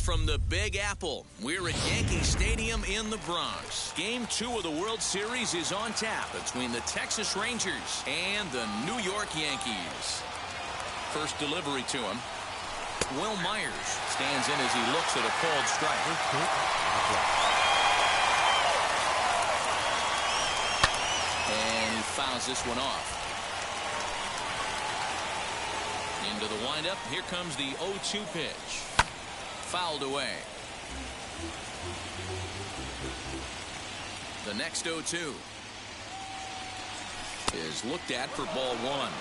from the Big Apple. We're at Yankee Stadium in the Bronx. Game 2 of the World Series is on tap between the Texas Rangers and the New York Yankees. First delivery to him. Will Myers stands in as he looks at a called strike. And he fouls this one off. Into the windup. Here comes the 0-2 pitch. Fouled away. The next 0-2 is looked at for ball 1.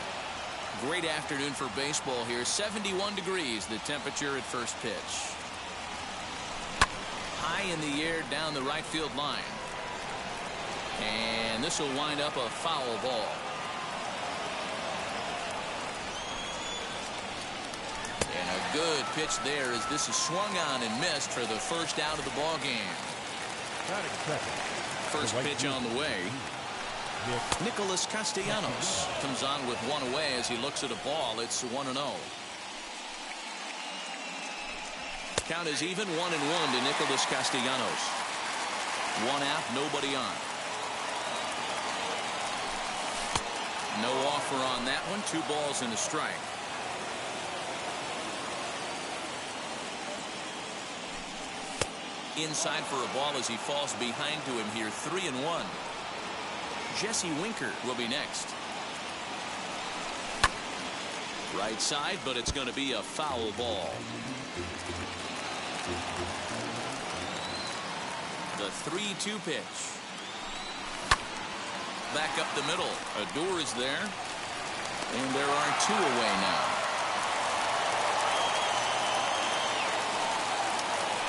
Great afternoon for baseball here. 71 degrees the temperature at first pitch. High in the air down the right field line. And this will wind up a foul ball. And a good pitch there as this is swung on and missed for the first out of the ball game. First pitch on the way. Nicholas Castellanos comes on with one away as he looks at a ball. It's 1-0. Count is even 1-1 to Nicholas Castellanos. One out, nobody on. No offer on that one. 2 balls and a strike. Inside for a ball as he falls behind to him here. 3-1. Jesse Winker will be next. Right side, but it's going to be a foul ball. The 3-2 pitch. Back up the middle. Odor is there. And there are 2 away now.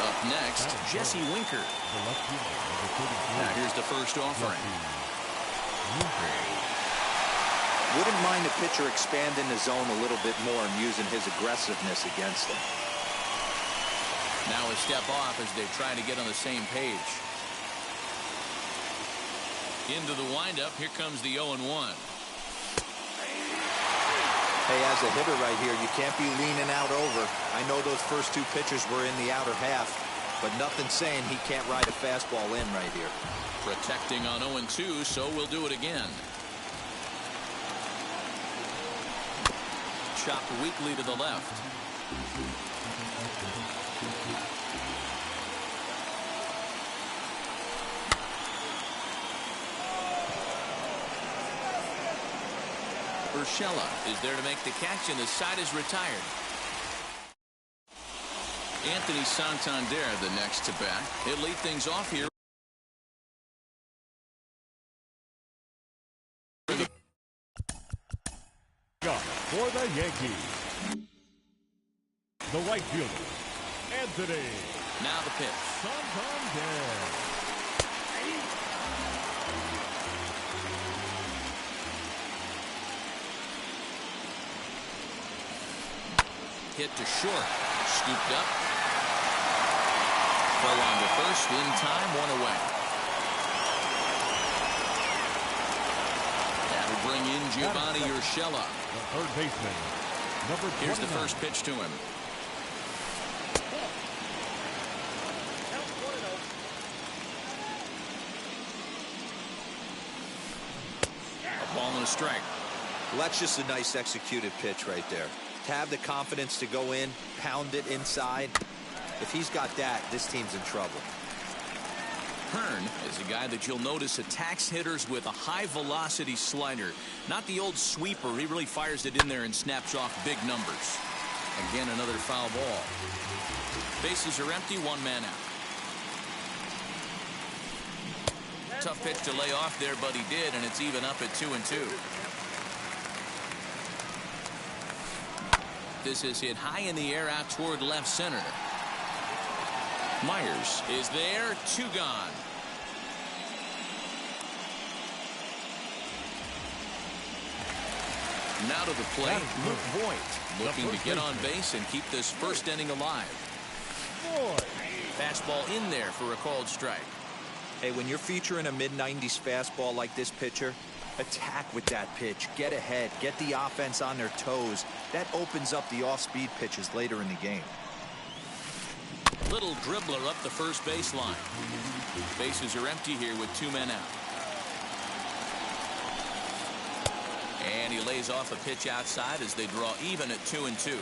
Up next, Jesse Winker. Now here's the first offering. Wouldn't mind a pitcher expanding the zone a little bit more and using his aggressiveness against him. Now a step off as they try to get on the same page. Into the windup. Here comes the 0-1. Hey, as a hitter right here, you can't be leaning out over. I know those first 2 pitches were in the outer half, but nothing saying he can't ride a fastball in right here. Protecting on 0-2, so we'll do it again. Chopped weakly to the left. Urshela is there to make the catch, and the side is retired. Anthony Santander the next to bat. He'll lead things off here. For the Yankees, the right fielder, Anthony. Now the pitch. Santander. Hit to short. Scooped up. Throw on to first. In time. 1 away. That'll bring in Giovanni Urshela. The third baseman, number 29. Here's the first pitch to him. A ball and a strike. Well, that's just a nice executed pitch right there. To have the confidence to go in, pound it inside. If he's got that, this team's in trouble. Hearn is a guy that you'll notice attacks hitters with a high velocity slider. Not the old sweeper. He really fires it in there and snaps off big numbers. Again, another foul ball. Bases are empty. 1 man out. Tough pitch to lay off there, but he did, and it's even up at 2-2. This is hit high in the air out toward left center. Myers is there. 2 gone. Now to the plate, Luke Voigt, looking to get on base and keep this first inning alive. Fastball in there for a called strike. Hey, when you're featuring a mid-90s fastball like this pitcher, attack with that pitch. Get ahead. Get the offense on their toes. That opens up the off-speed pitches later in the game. little dribbler up the first baseline. Bases are empty here with 2 men out. And he lays off a pitch outside as they draw even at 2-2.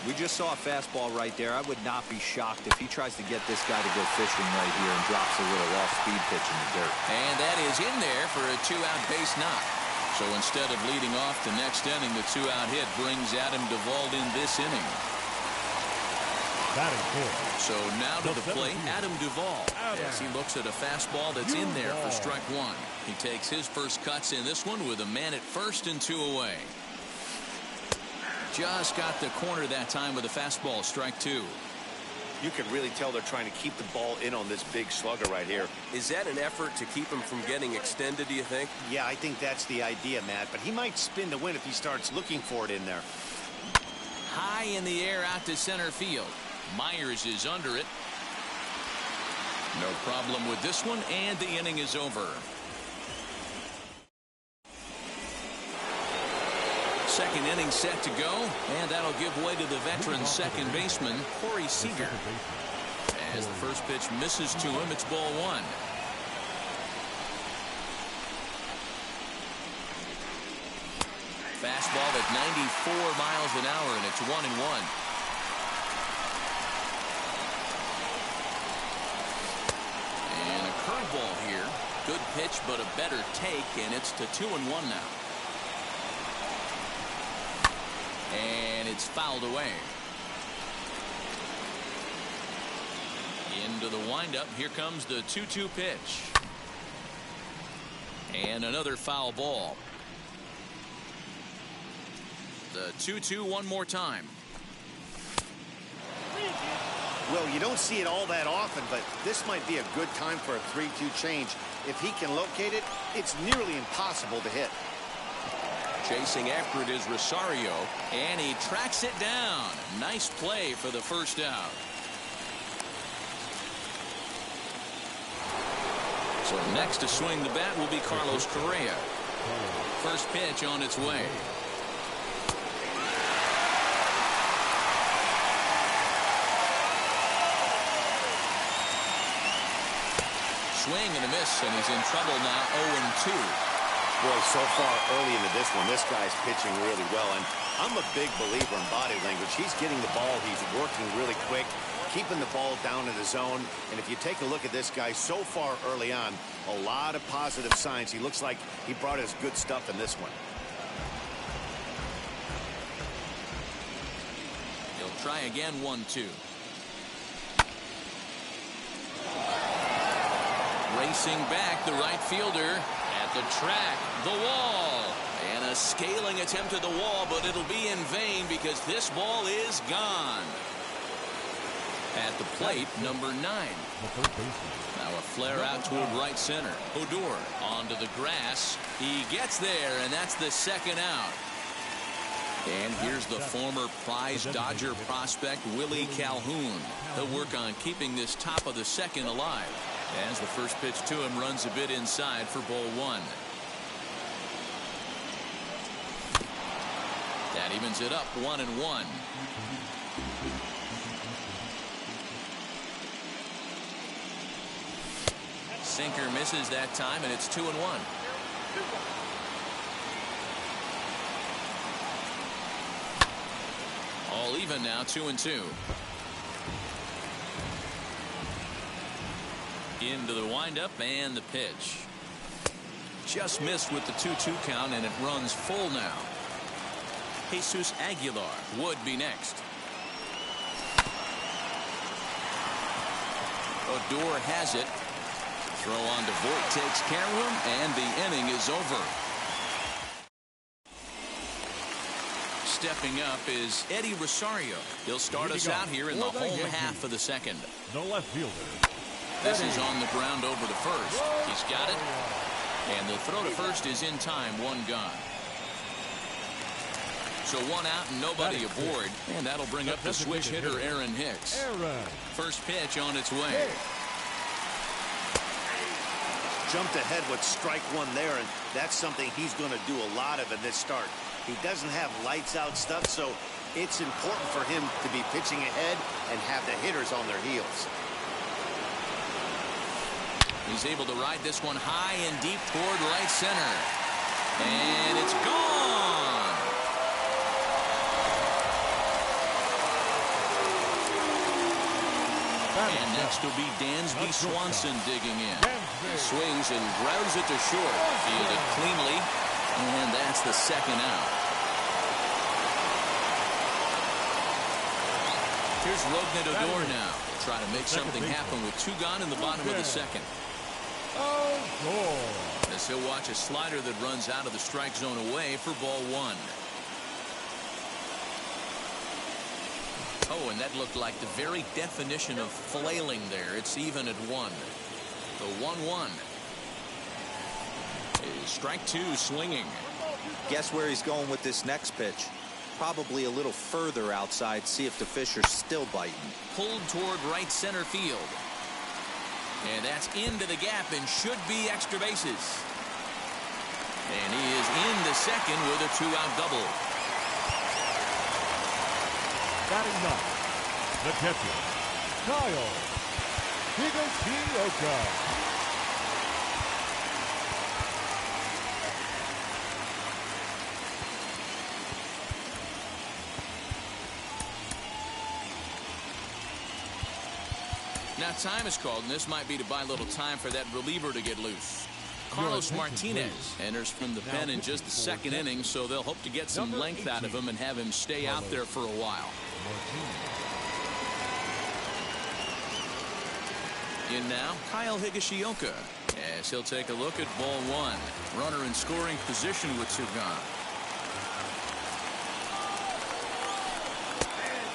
We just saw a fastball right there. I would not be shocked if he tries to get this guy to go fishing right here and drops a little off-speed pitch in the dirt. And that is in there for a 2-out base knock. So instead of leading off the next inning, the 2-out hit brings Adam Duvall in this inning. So now to the plate, Adam Duvall. As he looks at a fastball that's in there for strike one. He takes his first cuts in this one with a man at first and 2 away. Just got the corner that time with a fastball, strike 2. You can really tell they're trying to keep the ball in on this big slugger right here. Is that an effort to keep him from getting extended, do you think? Yeah, I think that's the idea, Matt. But he might spin to win if he starts looking for it in there. High in the air out to center field. Myers is under it. No problem with this one, and the inning is over. Second inning set to go, and that'll give way to the veteran second baseman, Corey Seager. As the first pitch misses to him, it's ball 1. Fastball at 94 miles an hour, and it's 1-1. And a curveball here. Good pitch, but a better take, and it's to 2-1 now. And it's fouled away. Into the windup. Here comes the 2-2 pitch. And another foul ball. The 2-2 one more time. Well, you don't see it all that often, but this might be a good time for a 3-2 change. If he can locate it, it's nearly impossible to hit. Chasing after it is Rosario, and he tracks it down. Nice play for the first out. So next to swing the bat will be Carlos Correa. First pitch on its way. Swing and a miss, and he's in trouble now. 0-2. Boy, so far early into this one, this guy's pitching really well. And I'm a big believer in body language. He's getting the ball. He's working really quick, keeping the ball down in the zone. And if you take a look at this guy so far early on, a lot of positive signs. He looks like he brought his good stuff in this one. He'll try again. 1-2. Racing back, the right fielder. The track, the wall, and a scaling attempt at the wall, but it'll be in vain because this ball is gone. At the plate, number 9. Now a flare out toward right center. Odor onto the grass. He gets there, and that's the second out. And here's the former prize Dodger prospect, Willie Calhoun. He'll work on keeping this top of the second alive. As the first pitch to him runs a bit inside for ball 1. That evens it up 1-1. Sinker misses that time, and it's 2-1. All even now, 2-2. Into the windup and the pitch. Just missed with the 2-2 count, and it runs full now. Jesus Aguilar would be next. Odor has it. Throw on to Voit takes care of him, and the inning is over. Stepping up is Eddie Rosario. He'll start us out here in the home half of the second. The left fielder. This is on the ground over to first. He's got it. And the throw to first is in time. 1 gone. So 1 out and nobody aboard. And that'll bring up the switch hitter, Aaron Hicks. First pitch on its way. Jumped ahead with strike 1 there, and that's something he's going to do a lot of in this start. He doesn't have lights out stuff, so It's important for him to be pitching ahead and have the hitters on their heels. He's able to ride this one high and deep toward right center. And it's gone. And next will be Dansby Swanson digging in. He swings and grounds it to short. Fielded cleanly. And that's the second out. Here's Rougned Odor now. Try to make something happen with 2 gone in the bottom of the second. As he'll watch a slider that runs out of the strike zone away for ball 1. Oh, and that looked like the very definition of flailing there. It's even at 1. The 1-1. Strike 2 swinging. Guess where he's going with this next pitch? Probably a little further outside. See if the fish are still biting. Pulled toward right center field. And that's into the gap and should be extra bases. And he is into second with a 2-out double. Batting ninth, the catcher, Kyle Higashioka. Now time is called, and this might be to buy a little time for that reliever to get loose. Carlos Martinez enters from the pen in just the second inning, so they'll hope to get some length out of him and have him stay out there for a while. In now, Kyle Higashioka, as he'll take a look at ball 1. Runner in scoring position with 2 gone.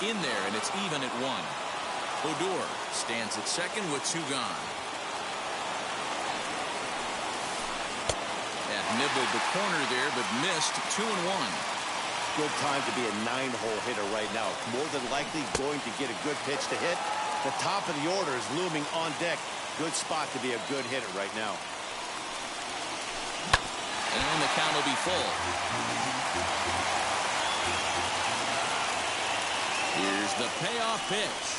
In there, and it's even at 1. Odor stands at second with 2 gone. That nibbled the corner there, but missed 2-1. Good time to be a 9-hole hitter right now. More than likely going to get a good pitch to hit. The top of the order is looming on deck. Good spot to be a good hitter right now. And the count will be full. Here's the payoff pitch.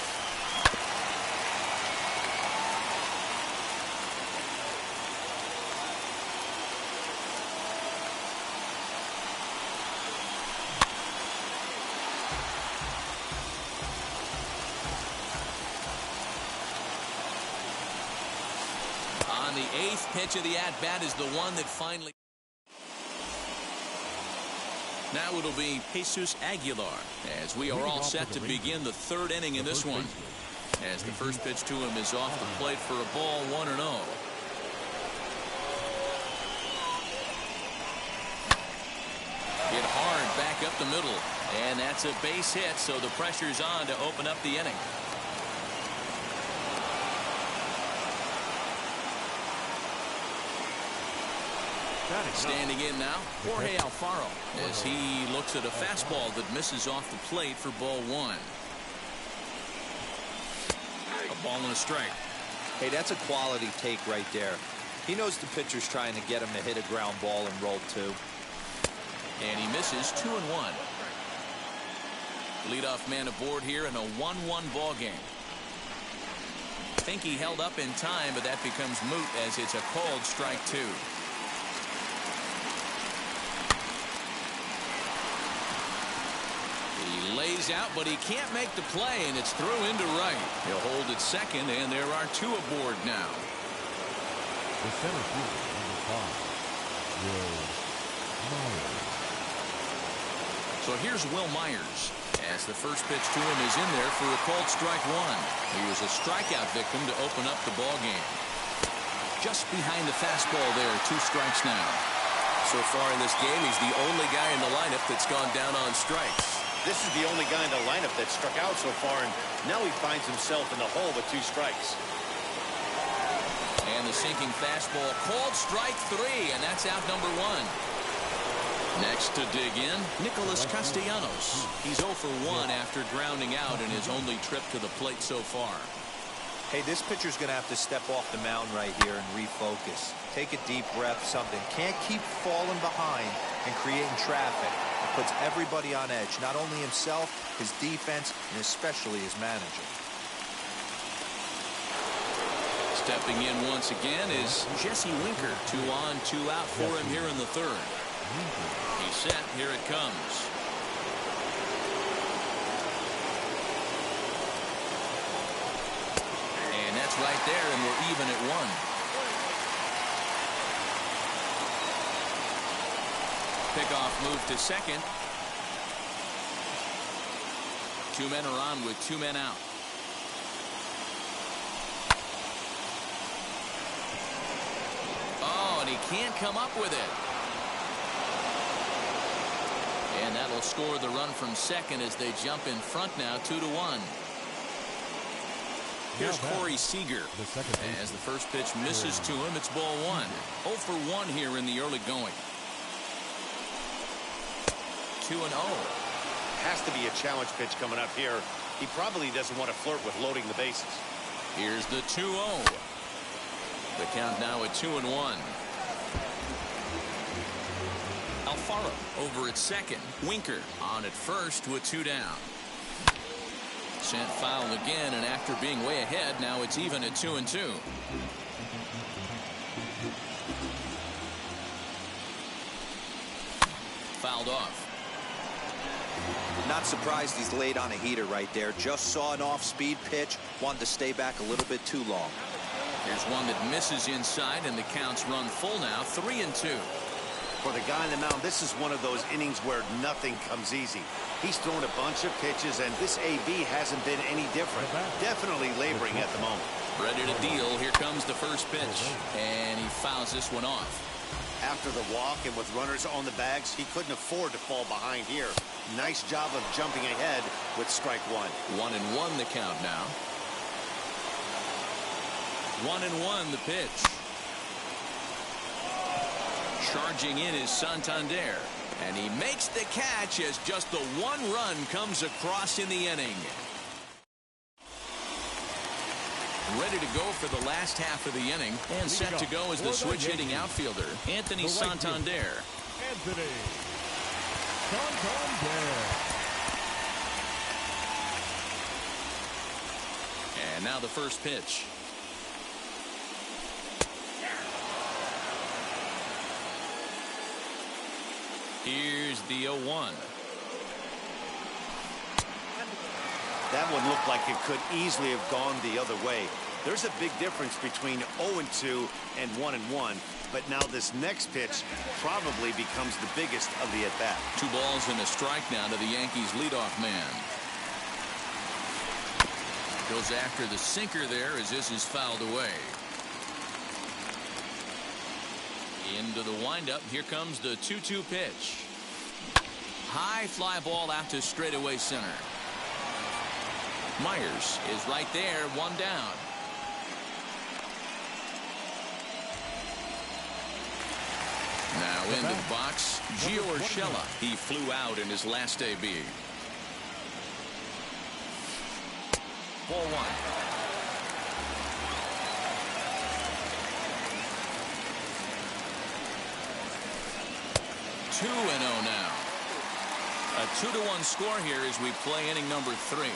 On the 8th pitch of the at-bat is the one that finally... Now it'll be Jesus Aguilar, as we are all set to begin the 3rd inning in this one. As the first pitch to him is off the plate for a ball 1-0. Hit hard back up the middle, and that's a base hit, so the pressure's on to open up the inning. Standing in now, Jorge Alfaro, as he looks at a fastball that misses off the plate for ball 1. A ball and a strike. Hey, that's a quality take right there. He knows the pitcher's trying to get him to hit a ground ball and roll 2. And he misses 2-1. Leadoff man aboard here in a 1-1 ball game. Think he held up in time, but that becomes moot as it's a called strike 2. He lays out, but he can't make the play, and it's through into right. He'll hold at second, and there are 2 aboard now. The center fielder, number 5, Will Myers. So here's Will Myers, as the first pitch to him is in there for a called strike 1. He was a strikeout victim to open up the ball game. Just behind the fastball there, 2 strikes now. So far in this game, he's the only guy in the lineup that's gone down on strikes. This is the only guy in the lineup that struck out so far, and now he finds himself in the hole with 2 strikes. And the sinking fastball, called strike 3, and that's out number 1. Next to dig in, Nicholas Castellanos. He's 0 for 1 after grounding out in his only trip to the plate so far. Hey, this pitcher's going to have to step off the mound right here and refocus. Take a deep breath, something. Can't keep falling behind and creating traffic. If puts everybody on edge, not only himself, his defense, and especially his manager. Stepping in once again is Jesse Winker. 2 on, 2 out for him here in the third. He's set. Here it comes. And that's right there, and we're even at 1. Pickoff move to second. 2 men are on with 2 men out. Oh, and he can't come up with it. And that'll score the run from second as they jump in front now, 2-1. Here's Corey Seager. As the first pitch misses to him, it's ball 1. 0 for 1 here in the early going. 2-0. Has to be a challenge pitch coming up here. He probably doesn't want to flirt with loading the bases. Here's the 2-0. The count now at 2-1. Alfaro over at second. Winker on at first with 2 down. Sent foul again, and after being way ahead, now it's even at 2-2. Fouled off. Not surprised he's laid on a heater right there. Just saw an off-speed pitch. Wanted to stay back a little bit too long. Here's one that misses inside, and the count's run full now, 3-2. For the guy on the mound, this is one of those innings where nothing comes easy. He's thrown a bunch of pitches, and this AB hasn't been any different. Definitely laboring at the moment. Ready to deal. Here comes the first pitch, and he fouls this one off. After the walk and with runners on the bags, he couldn't afford to fall behind here. Nice job of jumping ahead with strike 1. 1-1 the count now. 1-1 the pitch. Charging in is Santander, and he makes the catch as just the 1 run comes across in the inning. Ready to go for the last half of the inning, and set to go as the switch-hitting outfielder, Anthony Santander. Anthony Santander. And now the first pitch. Here's the 0-1. That one looked like it could easily have gone the other way. There's a big difference between 0-2 and 1-1, but now this next pitch probably becomes the biggest of the at-bat. 2 balls and a strike now to the Yankees leadoff man. Goes after the sinker there as this is fouled away. Into the windup. Here comes the 2-2 pitch. High fly ball out to straightaway center. Myers is right there, 1 down. Now into the box, Gio Urshela. He flew out in his last AB. Ball 1. 2-0 now. A 2-1 score here as we play inning number 3.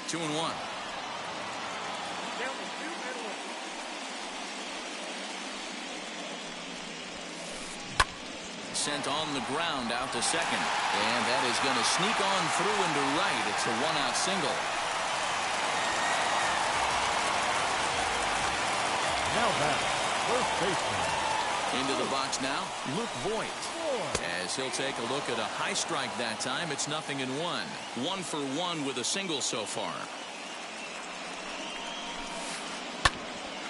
2-1. Sent on the ground out to second, and that is going to sneak on through into right. It's a 1-out single. Now back, first baseman. Into the box now, Luke Voigt. As he'll take a look at a high strike that time, it's 0-1. 1 for 1 with a single so far.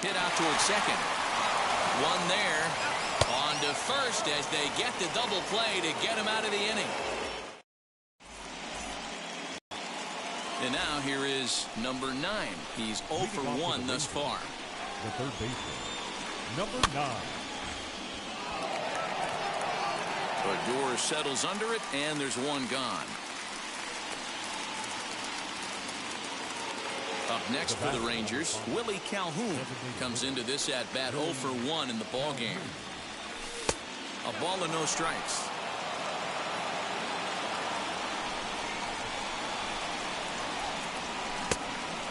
Hit out towards second. 1 there. On to first as they get the double play to get him out of the inning. And now here is number 9. He's 0 for 1 thus far. The third baseman, number 9. Odor settles under it, and there's 1 gone. Up next for the Rangers, Willie Calhoun comes into this at-bat 0 for 1 in the ballgame. A ball and no strikes.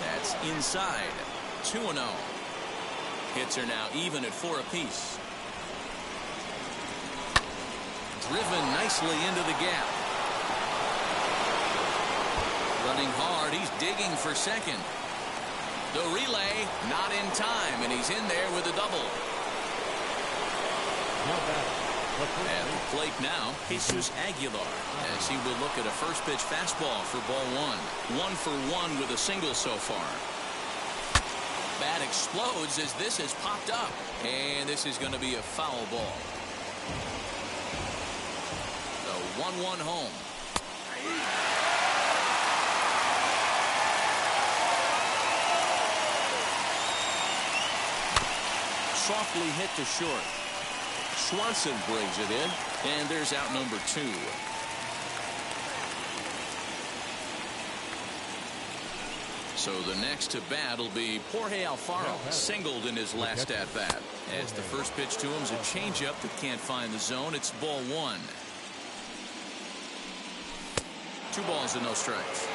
That's inside. 2-0. Hits are now even at 4 apiece. Driven nicely into the gap. Running hard. He's digging for second. The relay not in time, and he's in there with a double. At the plate now, Jesus Aguilar, as he will look at a first pitch fastball for ball 1. 1 for 1 with a single so far. Bat explodes as this has popped up, and this is going to be a foul ball. The 1-1 home. Softly hit to short. Swanson brings it in, and there's out number 2. So the next to bat will be Jorge Alfaro, singled in his last at bat. As the first pitch to him is a changeup that can't find the zone. It's ball 1. 2 balls and no strikes.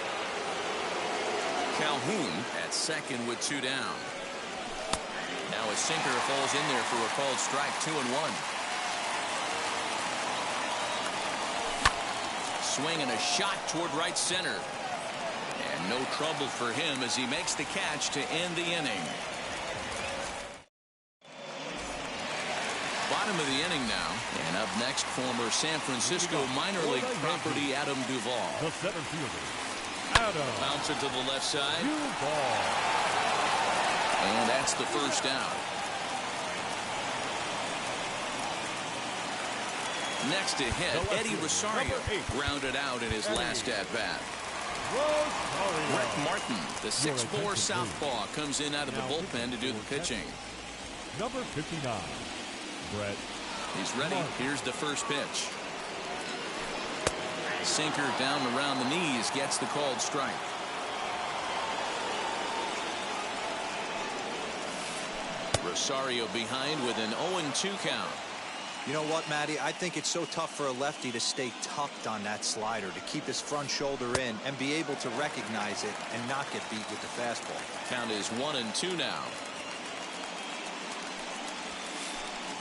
Calhoun at second with 2 down. Now a sinker falls in there for a called strike. 2-1. Swing and a shot toward right center. And no trouble for him as he makes the catch to end the inning. Bottom of the inning now. And up next, former San Francisco minor league property Adam Duvall. The center fielder, Adam. Bouncer to the left side. Duvall. And that's the first out. Next to hit, Eddie Rosario grounded out in his last at-bat. Brett Martin, the 6'4" southpaw, comes in out of the bullpen to do the pitching. Number 59, Brett. He's ready. Here's the first pitch. Sinker down around the knees, gets the called strike. Rosario behind with an 0-2 count. You know what, Matty? I think it's so tough for a lefty to stay tucked on that slider, to keep his front shoulder in and be able to recognize it and not get beat with the fastball. Count is 1-2 now.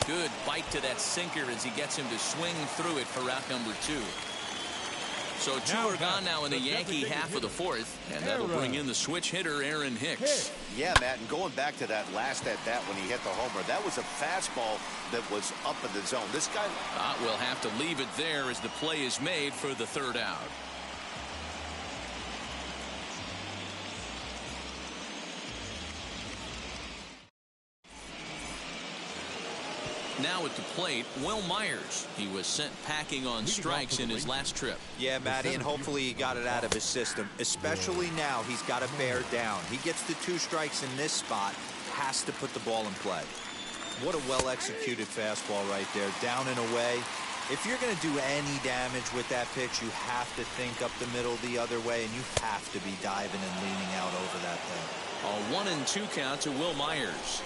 Good bite to that sinker as he gets him to swing through it for out number 2. So 2 are gone now in the Yankee half of the 4th, and that'll bring in the switch hitter, Aaron Hicks. Yeah, Matt, and going back to that last at-bat when he hit the homer, that was a fastball that was up in the zone. This guy will have to leave it there as the play is made for the 3rd out. Now at the plate, Will Myers. He was sent packing on strikes in his last trip. Yeah, Matty, and hopefully he got it out of his system. Especially now, he's got to bear down. He gets the 2 strikes in this spot, has to put the ball in play. What a well-executed fastball right there, down and away. If you're going to do any damage with that pitch, you have to think up the middle the other way, and you have to be diving and leaning out over that thing. A 1-2 count to Will Myers.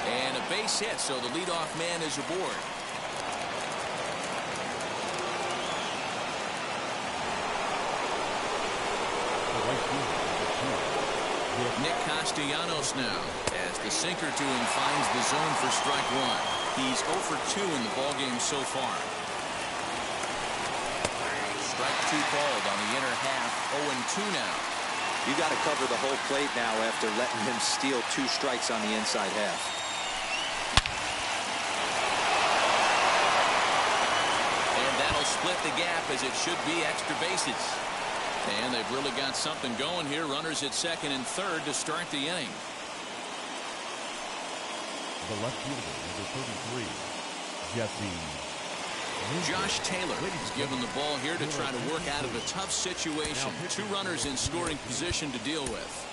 And a base hit, so the leadoff man is aboard. Nick Castellanos now, as the sinker to him finds the zone for strike 1. He's 0 for 2 in the ballgame so far. Strike 2 called on the inner half, 0-2 now. You got to cover the whole plate now after letting him steal 2 strikes on the inside half. Split the gap as it should be extra bases. And they've really got something going here. Runners at second and third to start the inning. The left fielder, number 33, Jesse. Josh Taylor is given the ball here to try to work out of a tough situation. 2 runners in scoring position to deal with.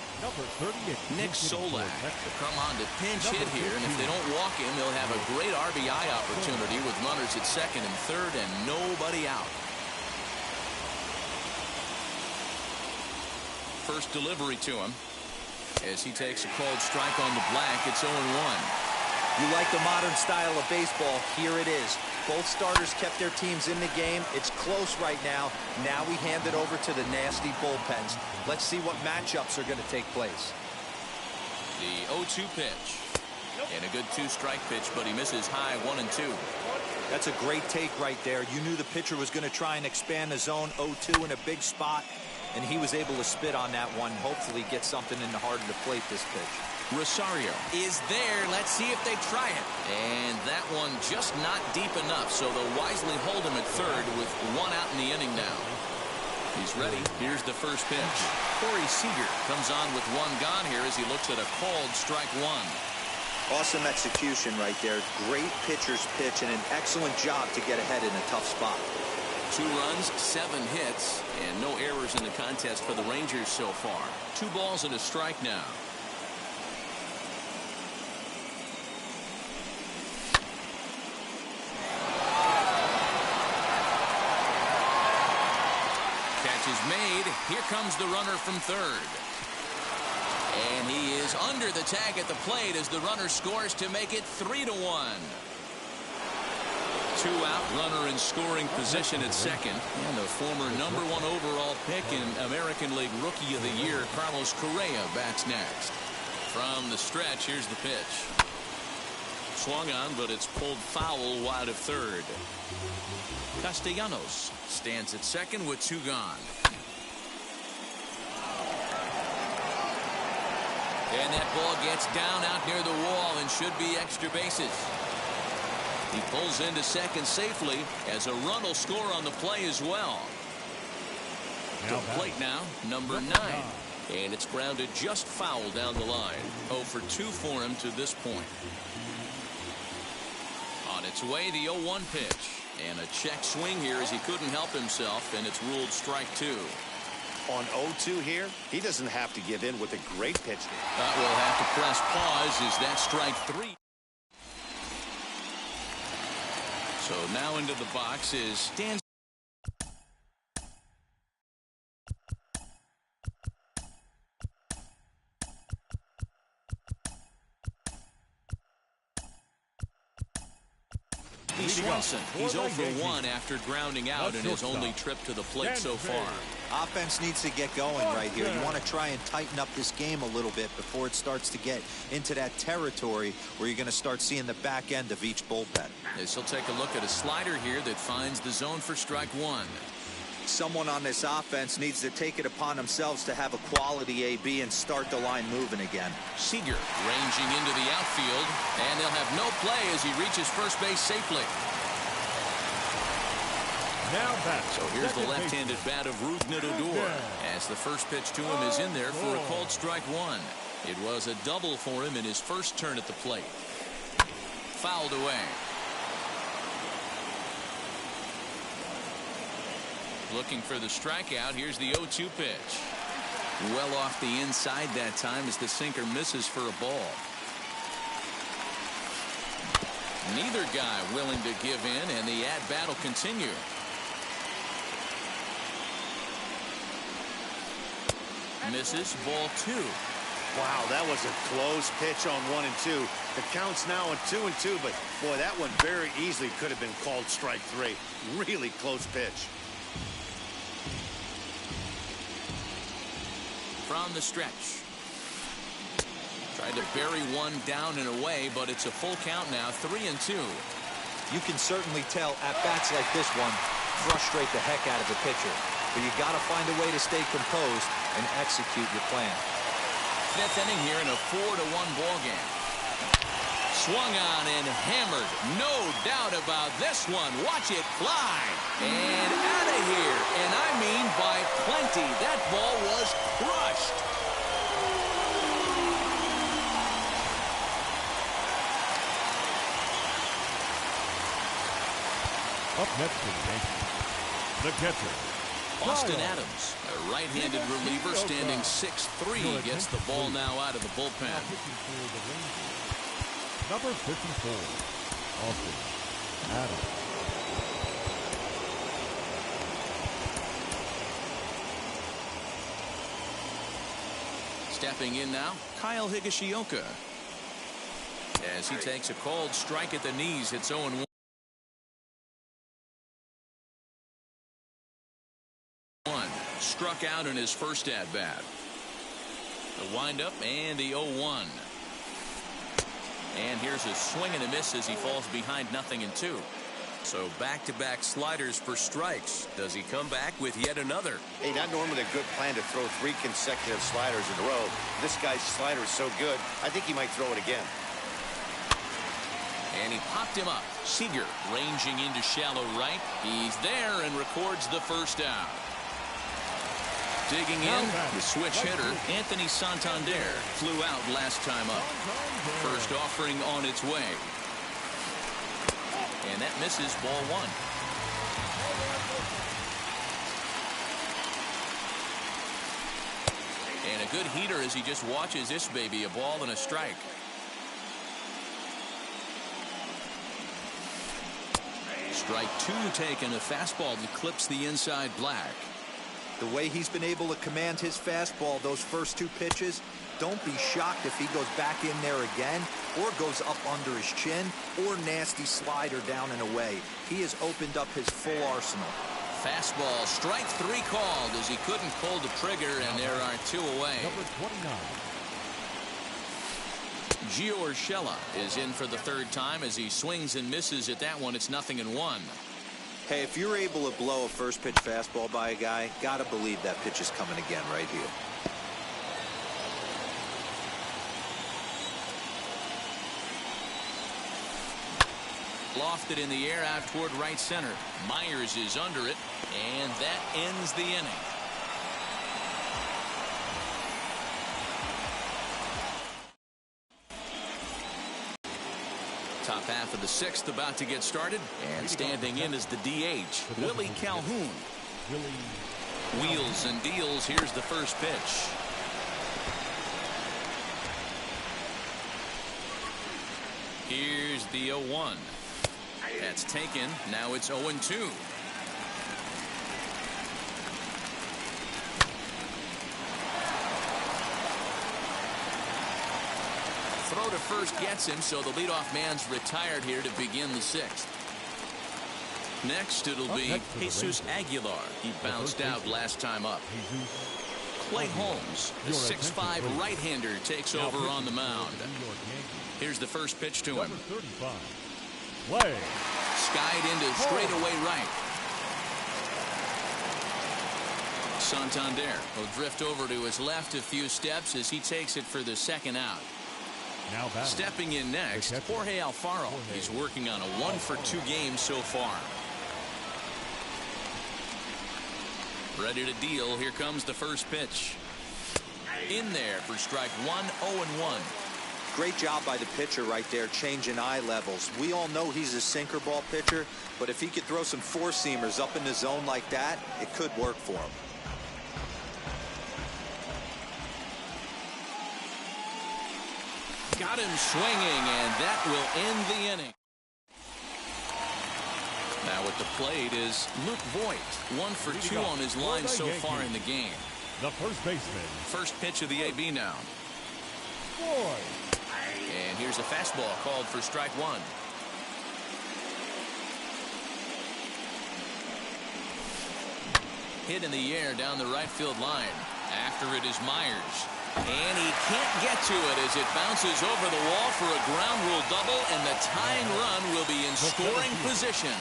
Nick Solak to come on to pinch hit here, and if they don't walk him, they'll have a great RBI opportunity with runners at second and third and nobody out. First delivery to him. As he takes a cold strike on the black, it's 0-1. You like the modern style of baseball. Here it is. Both starters kept their teams in the game. It's close right now. Now we hand it over to the nasty bullpens. Let's see what matchups are going to take place. The 0-2 pitch. And a good two-strike pitch, but he misses high 1-2. That's a great take right there. You knew the pitcher was going to try and expand the zone. 0-2 in a big spot, and he was able to spit on that one. Hopefully get something in the heart of the plate this pitch. Rosario is there. Let's see if they try it. And that one just not deep enough, so they'll wisely hold him at third with 1 out in the inning now. He's ready. Here's the first pitch. Corey Seager comes on with 1 gone here as he looks at a called strike 1. Awesome execution right there. Great pitcher's pitch and an excellent job to get ahead in a tough spot. 2 runs, 7 hits, and no errors in the contest for the Rangers so far. 2 balls and a strike now. Catch is made. Here comes the runner from third. And he is under the tag at the plate as the runner scores to make it 3-1. 2 out, runner in scoring position at second. And the former #1 overall pick in American League Rookie of the Year, Carlos Correa, bats next. From the stretch, here's the pitch. Swung on, but it's pulled foul wide of third. Castellanos stands at second with 2 gone. And that ball gets down out near the wall and should be extra bases. He pulls into second safely as a run will score on the play as well. To the plate now, number 9. And it's grounded just foul down the line. 0 for 2 for him to this point. On its way, the 0-1 pitch. And a check swing here as he couldn't help himself, and it's ruled strike 2. On 0-2 here, he doesn't have to give in with a great pitch. We'll have to press pause. Is that strike 3? So now into the box is Dan. Swanson. He's 0 for 1 after grounding out in his only trip to the plate so far. Offense needs to get going right here. You want to try and tighten up this game a little bit before it starts to get into that territory where you're going to start seeing the back end of each bullpen. As he'll take a look at a slider here that finds the zone for strike 1. Someone on this offense needs to take it upon themselves to have a quality AB and start the line moving again. Seager ranging into the outfield, and they'll have no play as he reaches first base safely. Now back. So here's the left-handed bat of Rougned Odor as the first pitch to him is in there for a called strike 1. It was a double for him in his first turn at the plate. Fouled away. Looking for the strikeout. Here's the 0-2 pitch. Well off the inside that time as the sinker misses for a ball. Neither guy willing to give in, and the at-bat will continue. Misses, ball 2. Wow, that was a close pitch on 1 and 2. The count's now on 2 and 2, but boy, that one very easily could have been called strike 3. Really close pitch. From the stretch. Tried to bury one down and away, but it's a full count now, 3-2. You can certainly tell at-bats like this one frustrate the heck out of the pitcher. But you got to find a way to stay composed and execute your plan. 5th inning here in a 4-1 ball game. Swung on and hammered. No doubt about this one. Watch it fly. And out of here. And I mean by plenty. That ball was crushed. Up next for the Yankees, the catcher, Austin Adams, a right-handed reliever standing 6'3", gets the ball now out of the bullpen. Number 54, Austin Adams. Stepping in now, Kyle Higashioka. As he takes a cold strike at the knees, it's 0-1. Struck out in his first at-bat. The windup and the 0-1. And here's a swing and a miss as he falls behind 0-2. So back-to-back sliders for strikes. Does he come back with yet another? Hey, not normally a good plan to throw 3 consecutive sliders in a row. This guy's slider is so good, I think he might throw it again. And he popped him up. Seager ranging into shallow right. He's there and records the first out. Digging in, the switch hitter, Anthony Santander, flew out last time up. First offering on its way. And that misses, ball 1. And a good heater as he just watches this baby, a ball and a strike. Strike 2 taken, a fastball that clips the inside black. The way he's been able to command his fastball those first 2 pitches, don't be shocked if he goes back in there again or goes up under his chin or nasty slider down and away. He has opened up his full arsenal. Fastball, strike 3 called as he couldn't pull the trigger, and there are 2 away. Number 29. Gio Urshela is in for the 3rd time as he swings and misses at that one. It's 0-1. Hey, if you're able to blow a first pitch fastball by a guy, gotta believe that pitch is coming again right here. Lofted in the air out toward right center. Myers is under it, and that ends the inning. Top half of the 6th about to get started, and standing in is the DH, Willie Calhoun. Wheels and deals. Here's the first pitch. Here's the 0-1. That's taken. Now it's 0-2. Throw to first gets him, so the leadoff man's retired here to begin the 6th. Next, it'll be Jesus Aguilar. He bounced out last time up. Clay Holmes, the 6'5" right-hander, takes over on the mound. Here's the first pitch to him. Play. Skied into straightaway right. Santander will drift over to his left a few steps as he takes it for the 2nd out. Now stepping in next, Jorge Alfaro. He's working on a 1-for-2 game so far. Ready to deal. Here comes the first pitch. In there for strike 1, 0-1. Great job by the pitcher right there, changing eye levels. We all know he's a sinker ball pitcher, but if he could throw some 4-seamers up in the zone like that, it could work for him. Got him swinging, and that will end the inning. Now at the plate is Luke Voit. 1-for-2 on his line so far in the game. The first baseman. First pitch of the AB now. Voit. And here's a fastball called for strike 1. Hit in the air down the right field line. After it is Myers. And he can't get to it as it bounces over the wall for a ground rule double, and the tying run will be in scoring position.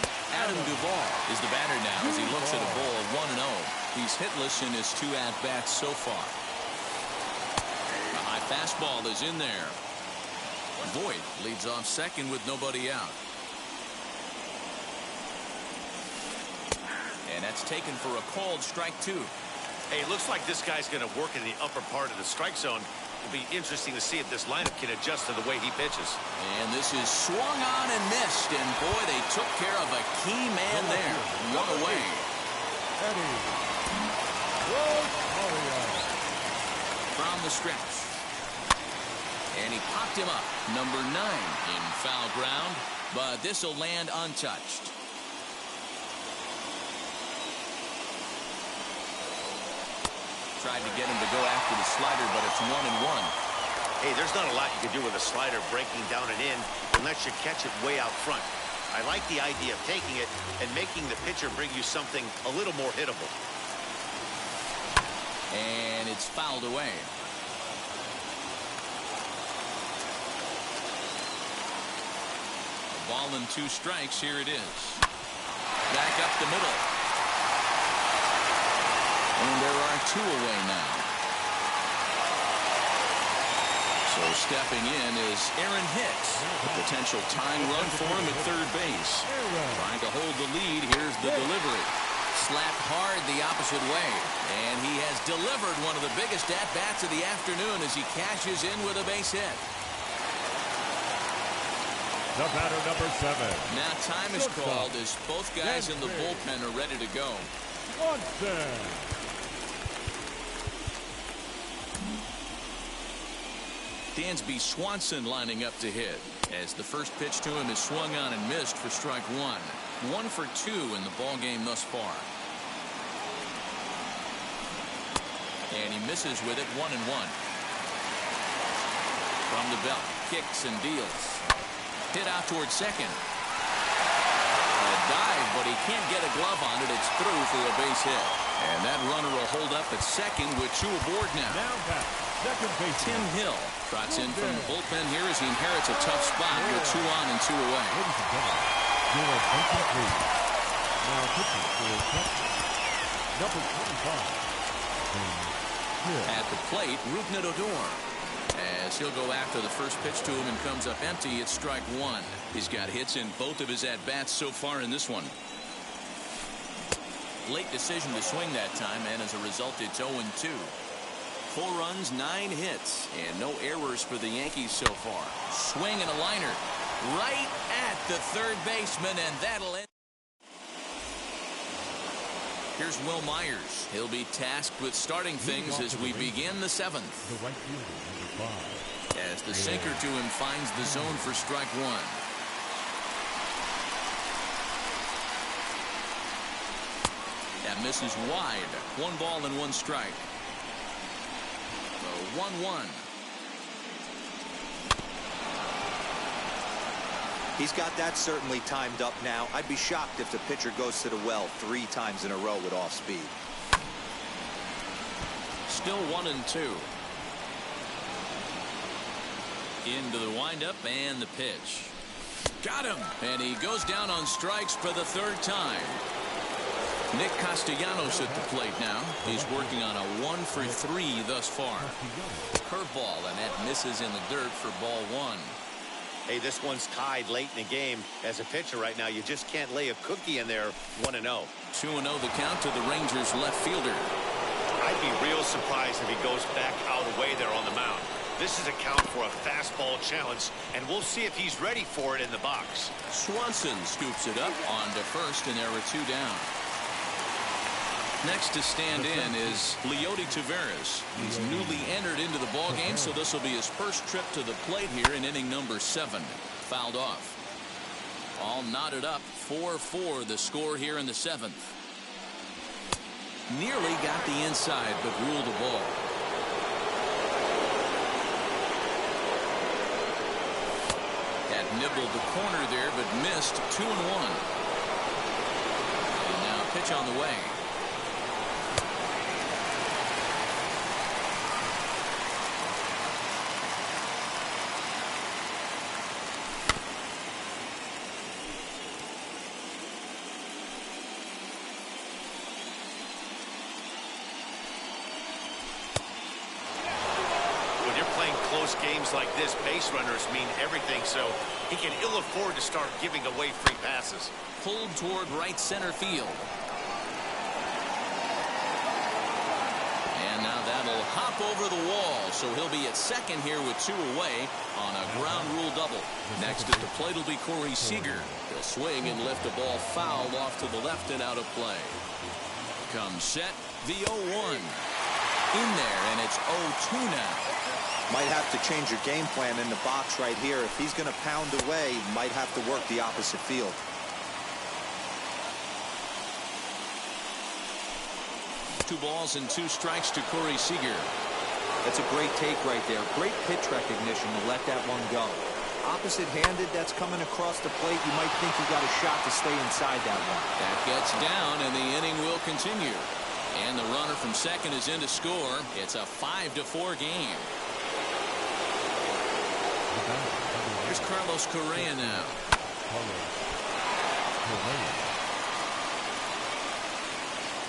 Adam Duvall is the batter now as he looks at a ball of 1-0. He's hitless in his 2 at-bats so far. A high fastball is in there. Voit leads off second with nobody out. And that's taken for a called strike 2. Hey, it looks like this guy's going to work in the upper part of the strike zone. It'll be interesting to see if this lineup can adjust to the way he pitches. And this is swung on and missed, and boy, they took care of a key man there. 1 away. From the stretch. And he popped him up. Number 9 in foul ground, but this will land untouched. tried to get him to go after the slider, but it's 1-1. Hey, there's not a lot you can do with a slider breaking down and in unless you catch it way out front. I like the idea of taking it and making the pitcher bring you something a little more hittable. And it's fouled away. A ball and 2 strikes. Here it is. Back up the middle. And there are 2 away now. So stepping in is Aaron Hicks. A potential tying run for him at third base. Trying to hold the lead. Here's the delivery. Slapped hard the opposite way. And he has delivered one of the biggest at-bats of the afternoon as he cashes in with a base hit. The batter, number 7. Now time is called as both guys in the bullpen are ready to go. Dansby Swanson lining up to hit as the first pitch to him is swung on and missed for strike 1. 1 for 2 in the ball game thus far. And he misses with it. 1-1. From the belt, kicks and deals. Hit out towards second. A dive, but he can't get a glove on it. It's through for a base hit. And that runner will hold up at second with 2 aboard now. Second base. Tim Hill trots in from the bullpen here as he inherits a tough spot with 2 on and 2 away. Ladies and gentlemen, your attention please. Now pitching for Texas, number 25. At the plate, Rougned Odor. As he'll go after the first pitch to him and comes up empty, it's strike 1. He's got hits in both of his at-bats so far in this one. Late decision to swing that time, and as a result, it's 0-2. 4 runs, 9 hits, and no errors for the Yankees so far. Swing and a liner right at the third baseman, and that'll end. Here's Will Myers. He'll be tasked with starting things as we begin the 7th. The right fielder, number 5. As the sinker to him finds the zone for strike 1. That misses wide. 1 ball and 1 strike. So 1-1. He's got that certainly timed up now. I'd be shocked if the pitcher goes to the well 3 times in a row with off speed. Still 1-2. Into the windup and the pitch. Got him. And he goes down on strikes for the 3rd time. Nick Castellanos at the plate now. He's working on a 1 for 3 thus far. Curveball, and that misses in the dirt for ball 1. Hey, this one's tied late in the game. As a pitcher right now, you just can't lay a cookie in there. 1-0. 2-0 the count to the Rangers left fielder. I'd be real surprised if he goes back out away there on the mound. This is a count for a fastball challenge, and we'll see if he's ready for it in the box. Swanson scoops it up on to first, and there are 2 down. Next to stand in is Leody Taveras. He's newly entered into the ballgame, so this will be his first trip to the plate here in inning number 7. Fouled off. All knotted up. 4-4 the score here in the 7th. Nearly got the inside, but ruled a ball. Had nibbled the corner there, but missed. 2-1. And now pitch on the way. Games like this, base runners mean everything, so he can ill afford to start giving away free passes. Pulled toward right center field. And now that'll hop over the wall, so he'll be at second here with 2 away on a ground rule double. Next at the plate will be Corey Seager. He'll swing and lift a ball fouled off to the left and out of play. Comes set, the 0-1. In there, and it's 0-2 now. Might have to change your game plan in the box right here. If he's going to pound away, might have to work the opposite field. 2 balls and 2 strikes to Corey Seager. That's a great take right there. Great pitch recognition to let that one go. Opposite-handed, that's coming across the plate. You might think he got a shot to stay inside that one. That gets down, and the inning will continue. And the runner from second is in to score. It's a 5-4 game. Here's Carlos Correa now.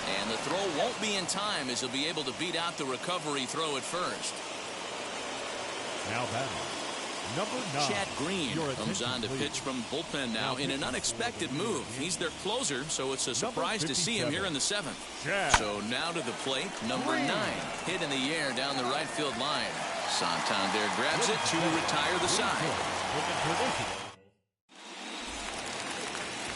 And the throw won't be in time as he'll be able to beat out the recovery throw at first. Now batting, number 9. Chad Green comes on to pitch from bullpen now in an unexpected move. He's their closer, so it's a surprise to see him here in the 7th. So now to the plate, number 9. Hit in the air down the right field line. Santander grabs it to retire the side.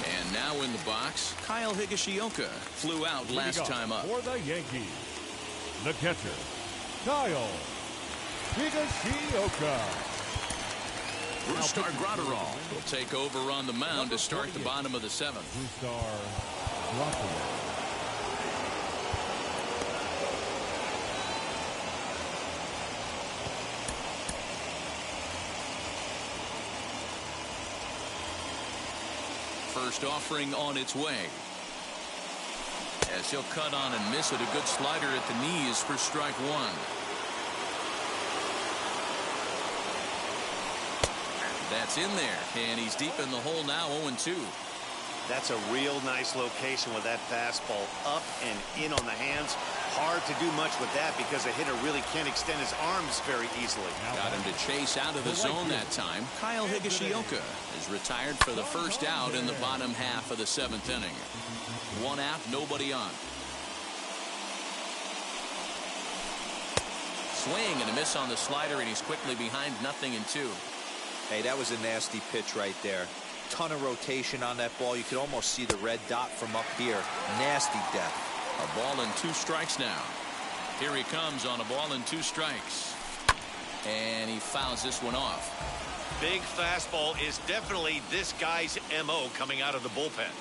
And now in the box, Kyle Higashioka flew out last time up. For the Yankees, the catcher, Kyle Higashioka. Brusdar Graterol will take over on the mound to start the bottom of the 7th. Brusdar Graterol. First offering on its way. As he'll cut on and miss it, a good slider at the knees for strike 1. That's in there, and he's deep in the hole now, 0-2. That's a real nice location with that fastball up and in on the hands. Hard to do much with that because a hitter really can't extend his arms very easily. Got him to chase out of the zone that time. Kyle Higashioka is retired for the first out in the bottom half of the 7th inning. 1 out, nobody on. Swing and a miss on the slider, and he's quickly behind 0-2. Hey, that was a nasty pitch right there. Ton of rotation on that ball. You could almost see the red dot from up here. Nasty death. A ball and 2 strikes now. Here he comes on a ball and 2 strikes. And he fouls this one off. Big fastball is definitely this guy's MO coming out of the bullpen.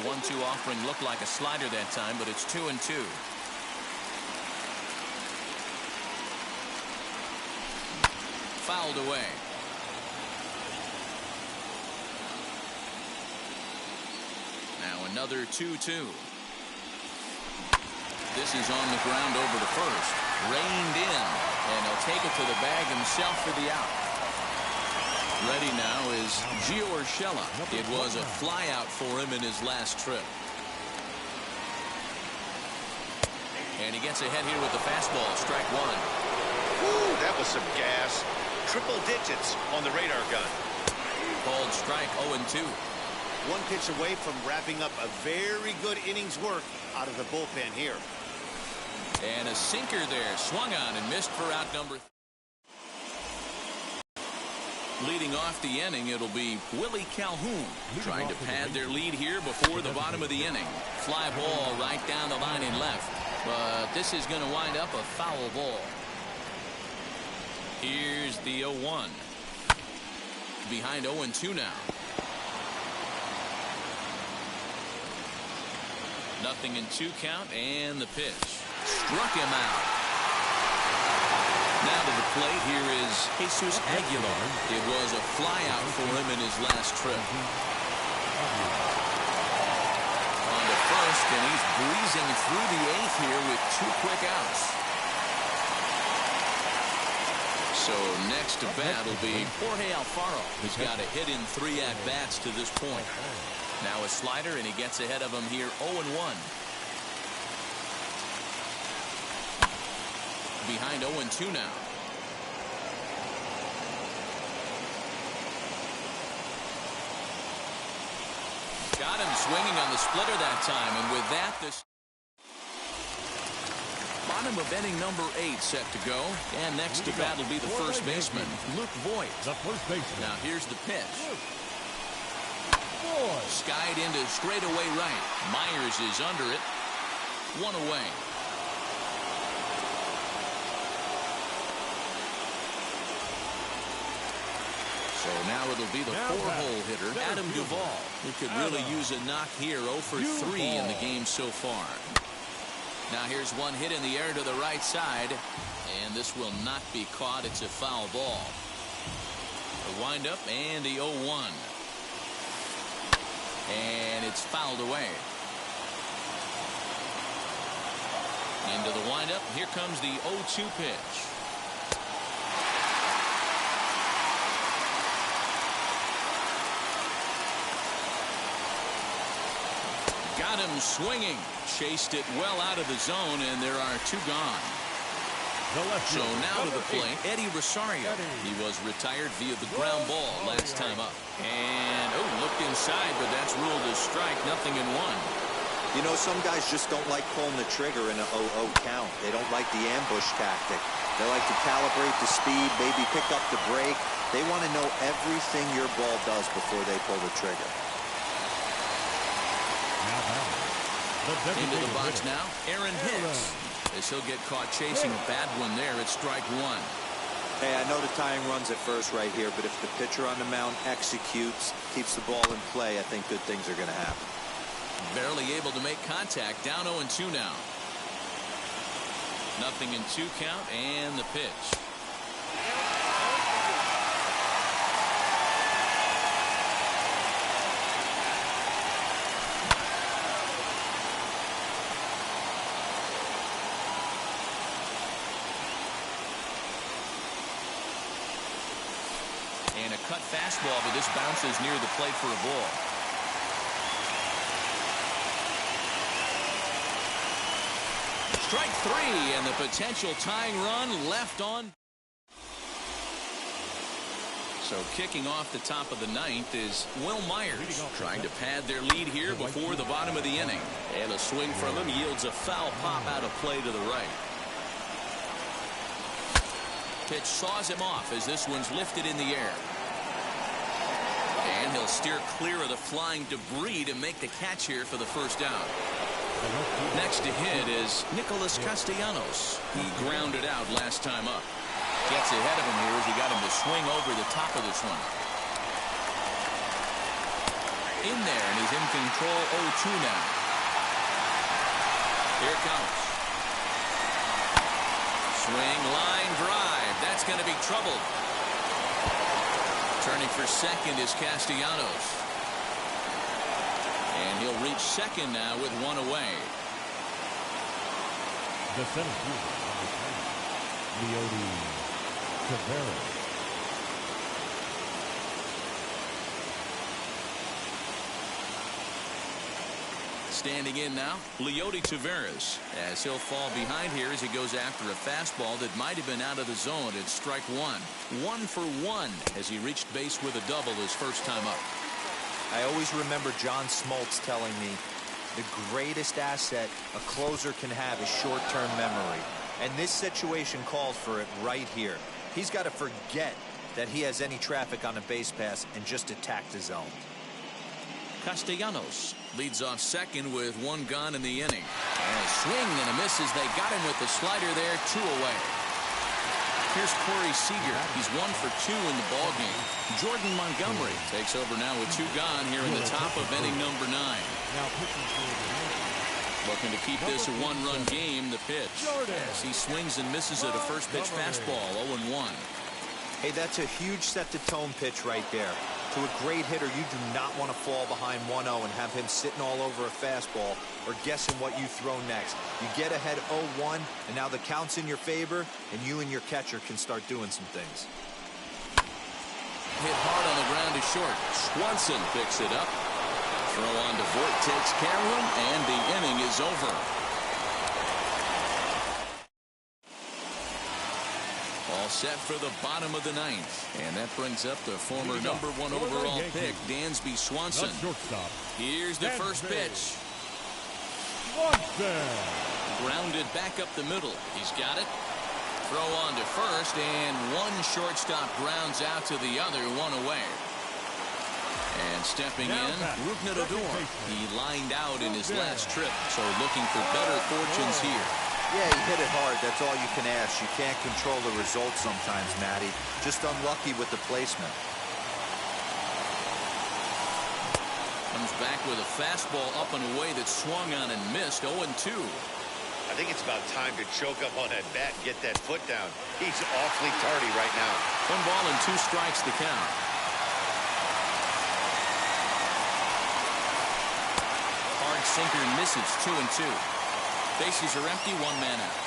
The 1-2 offering looked like a slider that time, but it's 2-2. Fouled away. Now another 2-2. This is on the ground over to first. Reined in, and he'll take it to the bag himself for the out. Ready now is Gio Urshela. It was a fly out for him in his last trip. And he gets ahead here with the fastball, strike 1. Ooh, that was some gas. Triple digits on the radar gun. Called strike 0-2. 1 pitch away from wrapping up a very good inning's work out of the bullpen here. And a sinker there, swung on and missed for out number 3. Leading off the inning, it'll be Willie Calhoun trying to pad their lead here before the bottom of the inning. Fly ball right down the line and left, but this is going to wind up a foul ball. Here's the 0-1. Behind 0-2 now. 0-2 count, and the pitch. Struck him out. Now to the plate, here is Jesus Aguilar. It was a fly out for him in his last trip. On to first, and he's breezing through the 8th here with 2 quick outs. So next to bat will be Jorge Alfaro, who's got a hit in 3 at-bats to this point. Now a slider, and he gets ahead of him here 0-1. Behind 0-2 now. Got him swinging on the splitter that time, and with that, this bottom of inning number 8 set to go, and next to bat will be the first baseman, Luke Voigt. The first baseman. Now here's the pitch. Skied into straightaway right. Myers is under it. 1 away. So now it'll be the four-hole hitter, Adam Duvall, who could really use a knock here. 0 for 3 in the game so far. Now here's one hit in the air to the right side, and this will not be caught. It's a foul ball. The windup and the 0-1. And it's fouled away. Into the windup. Here comes the 0-2 pitch. Got him swinging. Chased it well out of the zone, and there are 2 gone. So now to the plate, Eddie Rosario. He was retired via the ground ball last time up. And, looked inside, but that's ruled a strike. Nothing in 1. You know, some guys just don't like pulling the trigger in a 0-0 count. They don't like the ambush tactic. They like to calibrate the speed, maybe pick up the break. They want to know everything your ball does before they pull the trigger. Into the box now, Aaron Hicks. As he'll get caught chasing a bad one there at strike 1. Hey, I know the tying run's at first right here, but if the pitcher on the mound executes, keeps the ball in play, I think good things are going to happen. Barely able to make contact. Down 0-2 now. Nothing in 2 count, and the pitch. And a cut fastball, but this bounces near the plate for a ball. Strike 3, and the potential tying run left on. So kicking off the top of the 9th is Will Myers, trying to pad their lead here before the bottom of the inning. And a swing from him yields a foul pop out of play to the right. Pitch saws him off as this one's lifted in the air. And he'll steer clear of the flying debris to make the catch here for the first down. Next to hit is Nicholas Castellanos. He grounded out last time up. Gets ahead of him here as he got him to swing over the top of this one. In there, and he's in control. 0-2 now. Here it comes. Swing, line, drive. That's going to be trouble. Turning for second is Castellanos. And he'll reach second now with 1 away. The center fielder on the plate, Leody Taveras. Standing in now, Leody Taveras, as he'll fall behind here as he goes after a fastball that might have been out of the zone at strike 1. 1 for 1 as he reached base with a double his first time up. I always remember John Smoltz telling me the greatest asset a closer can have is short-term memory. And this situation calls for it right here. He's got to forget that he has any traffic on a base pass and just attack the zone. Castellanos leads off second with 1 gone in the inning. And a swing and a miss as they got him with the slider there. 2 away. Here's Corey Seager. He's 1 for 2 in the ballgame. Jordan Montgomery takes over now with 2 gone here in the top of inning number 9. Looking to keep this a 1-run game. The pitch as he swings and misses at a first pitch fastball. 0-1. Hey, that's a huge set-the-tone pitch right there. To a great hitter, you do not want to fall behind 1-0 and have him sitting all over a fastball or guessing what you throw next. You get ahead 0-1, and now the count's in your favor, and you and your catcher can start doing some things. Hit hard on the ground to short. Swanson picks it up. Throw on to Voit, takes care of him, and the inning is over. All set for the bottom of the 9th. And that brings up the former number 1 overall pick, Dansby Swanson. Here's the first pitch. Grounded back up the middle. He's got it. Throw on to first, and one shortstop grounds out to the other, 1 away. And stepping in, Rougned Odor. He lined out in his last trip, so looking for better fortunes here. Yeah, he hit it hard. That's all you can ask. You can't control the result sometimes, Matty. Just unlucky with the placement. comes back with a fastball up and away that swung on and missed. 0-2. I think it's about time to choke up on that bat and get that foot down. He's awfully tardy right now. 1 ball and 2 strikes the count. Hard sinker misses. 2-2. Bases are empty. 1 man out.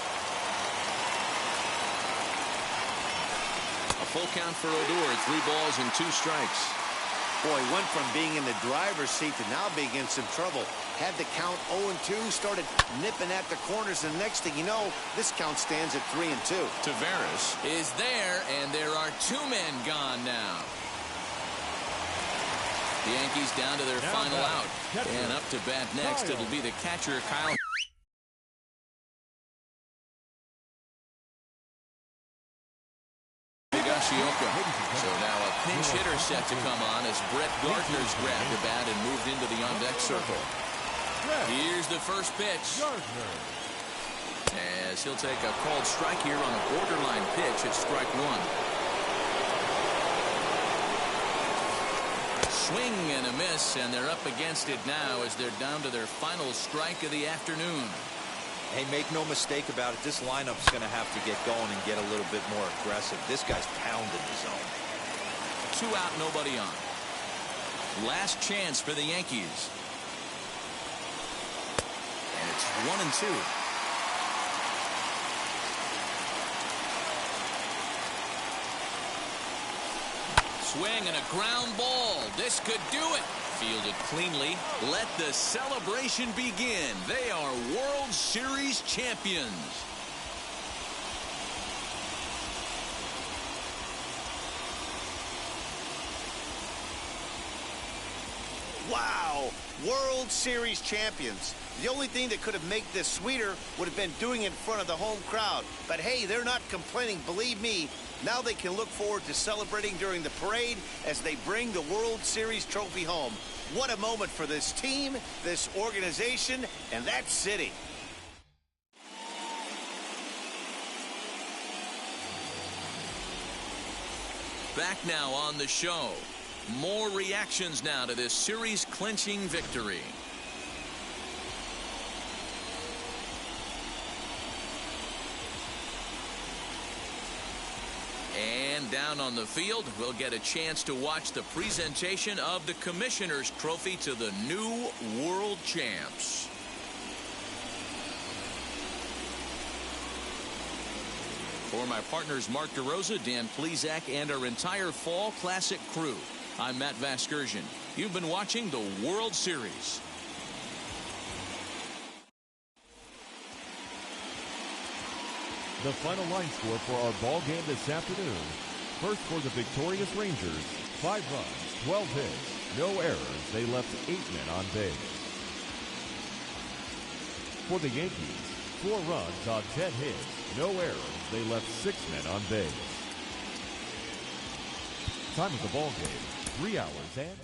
A full count for Odor. 3 balls and 2 strikes. Boy, went from being in the driver's seat to now being in some trouble. Had the count 0-2, started nipping at the corners, and next thing you know, this count stands at 3-2. Taveras is there, and there are 2 men gone now. The Yankees down to their final out. And up to bat next, it'll be the catcher, Kyle. So now a pinch hitter set to come on as Brett Gardner's grabbed the bat and moved into the on-deck circle. Here's the first pitch. As he'll take a called strike here on a borderline pitch at strike 1. Swing and a miss, and they're up against it now as they're down to their final strike of the afternoon. Hey, make no mistake about it. This lineup's going to have to get going and get a little bit more aggressive. This guy's pounding the zone. 2 out, nobody on. Last chance for the Yankees. And it's 1-2. Swing and a ground ball. This could do it. Fielded cleanly. Let the celebration begin. They are World Series champions. Wow, World Series champions. The only thing that could have made this sweeter would have been doing it in front of the home crowd. But hey, they're not complaining, believe me. Now they can look forward to celebrating during the parade as they bring the World Series trophy home. What a moment for this team, this organization, and that city. Back now on the show. More reactions now to this series-clinching victory. And down on the field, we'll get a chance to watch the presentation of the Commissioner's Trophy to the new World Champs. For my partners Mark DeRosa, Dan Plesac, and our entire Fall Classic crew, I'm Matt Vasgersian. You've been watching the World Series. The final line score for our ball game this afternoon. First for the victorious Rangers, 5 runs, 12 hits, no errors. They left 8 men on base. For the Yankees, 4 runs on 10 hits, no errors. They left 6 men on base. Time of the ball game, 3 hours and